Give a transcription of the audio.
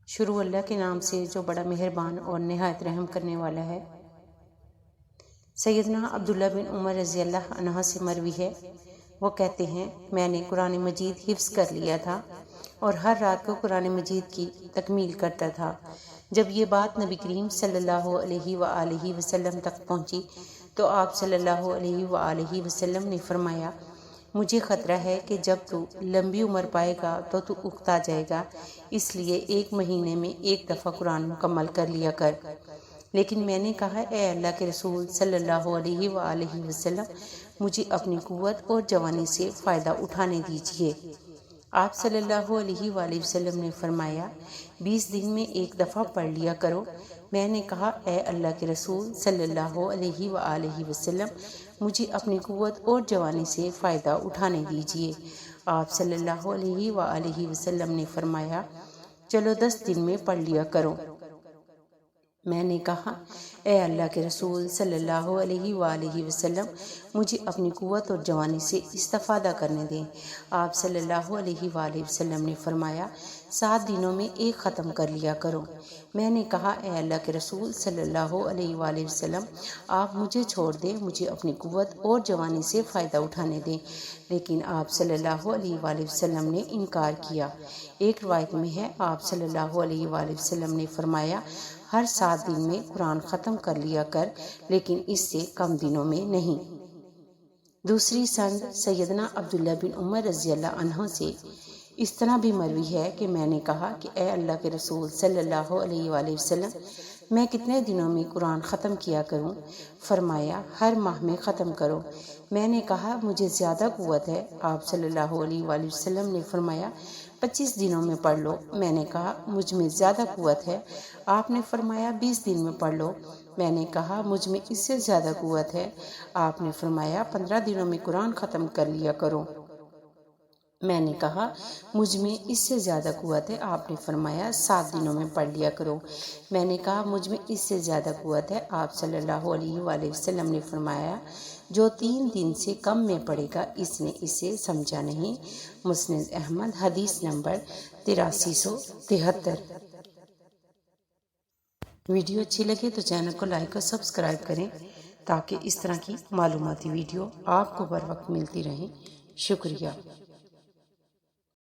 شروع اللہ کے نام سے جو بڑا مہربان اور نہایت رحم کرنے والا ہے۔ سیدنا عبداللہ بن عمر رضی اللہ عنہ سے مروی ہے، وہ کہتے ہیں میں نے قرآن مجید حفظ کر لیا تھا اور ہر رات کو قرآن مجید کی تکمیل کرتا تھا۔ جب یہ بات نبی کریم صلی اللہ علیہ وآلہ وسلم تک پہنچی تو آپ صلی اللہ علیہ وآلہ وسلم نے فرمایا، مجھے خطرہ ہے کہ جب تو لمبی عمر پائے گا تو اکتا جائے گا، اس لیے ایک مہینے میں ایک دفعہ قرآن مکمل کر لیا کر۔ لیکن میں نے کہا، اے اللہ کے رسول صلی اللہ علیہ وآلہ وسلم، مجھے اپنی قوت اور جوانی سے فائدہ اٹھانے دیجیے۔ آپ صلی اللہ علیہ وآلہ وسلم نے فرمایا، 20 دن میں ایک دفعہ پڑھ لیا کرو۔ میں نے کہا، اے اللہ کے رسول صلی اللہ علیہ وآلہ وسلم، مجھے اپنی قوت اور جوانی سے فائدہ اٹھانے دیجیے۔ آپ صلی اللہ علیہ وآلہ وسلم نے فرمایا، چلو 10 دن میں پڑھ لیا کرو۔ میں نے کہا، اے اللہ کے رسول صلی اللہ علیہ وآلہ وسلم، مجھے اپنی قوت اور جوانی سے استفادہ کرنے دیں۔ آپ صلی اللہ علیہ وآلہ وسلم نے فرمایا، 7 دنوں میں ایک ختم کر لیا کرو۔ میں نے کہا، اے اللہ کے رسول صلی اللہ علیہ وآلہ وسلم، آپ مجھے چھوڑ دیں، مجھے اپنی قوت اور جوانی سے فائدہ اٹھانے دیں۔ لیکن آپ صلی اللہ علیہ وآلہ وسلم نے انکار کیا۔ ایک روایت میں ہے، آپ صلی اللہ علیہ وآلہ وسلم نے فرمایا، ہر 7 دن میں قرآن ختم کر لیا کر، لیکن اس سے کم دنوں میں نہیں۔ دوسری سند سیدنا عبداللہ بن عمر رضی اللہ عنہ سے اس طرح بھی مروی ہے کہ میں نے کہا کہ اے اللہ کے رسول صلی اللہ علیہ وآلہ وسلم، میں کتنے دنوں میں قرآن ختم کیا کروں؟ فرمایا، ہر ماہ میں ختم کرو۔ میں نے کہا، مجھے زیادہ قوت ہے۔ آپ صلی اللہ علیہ وآلہ وسلم نے فرمایا، 25 دنوں میں پڑھ لو۔ میں نے کہا، مجھ میں زیادہ قوت ہے۔ آپ نے فرمایا، 20 دن میں پڑھ لو۔ میں نے کہا، مجھ میں اس سے زیادہ قوت ہے۔ آپ نے فرمایا، 15 دنوں میں قرآن ختم کر لیا کرو۔ میں نے کہا، مجھ میں اس سے زیادہ قوت ہے۔ آپ نے فرمایا، 7 دنوں میں پڑھ لیا کرو۔ میں نے کہا، مجھ میں اس سے زیادہ قوت ہے۔ آپ صلی اللہ علیہ وآلہ وسلم نے فرمایا، جو 3 دن سے کم میں پڑھے گا، اس نے اسے سمجھا نہیں۔ مسند احمد، حدیث نمبر 8373۔ ویڈیو اچھی لگے تو چینل کو لائک اور سبسکرائب کریں تاکہ اس طرح کی معلوماتی ویڈیو آپ کو بر وقت ملتی رہیں۔ شکریہ۔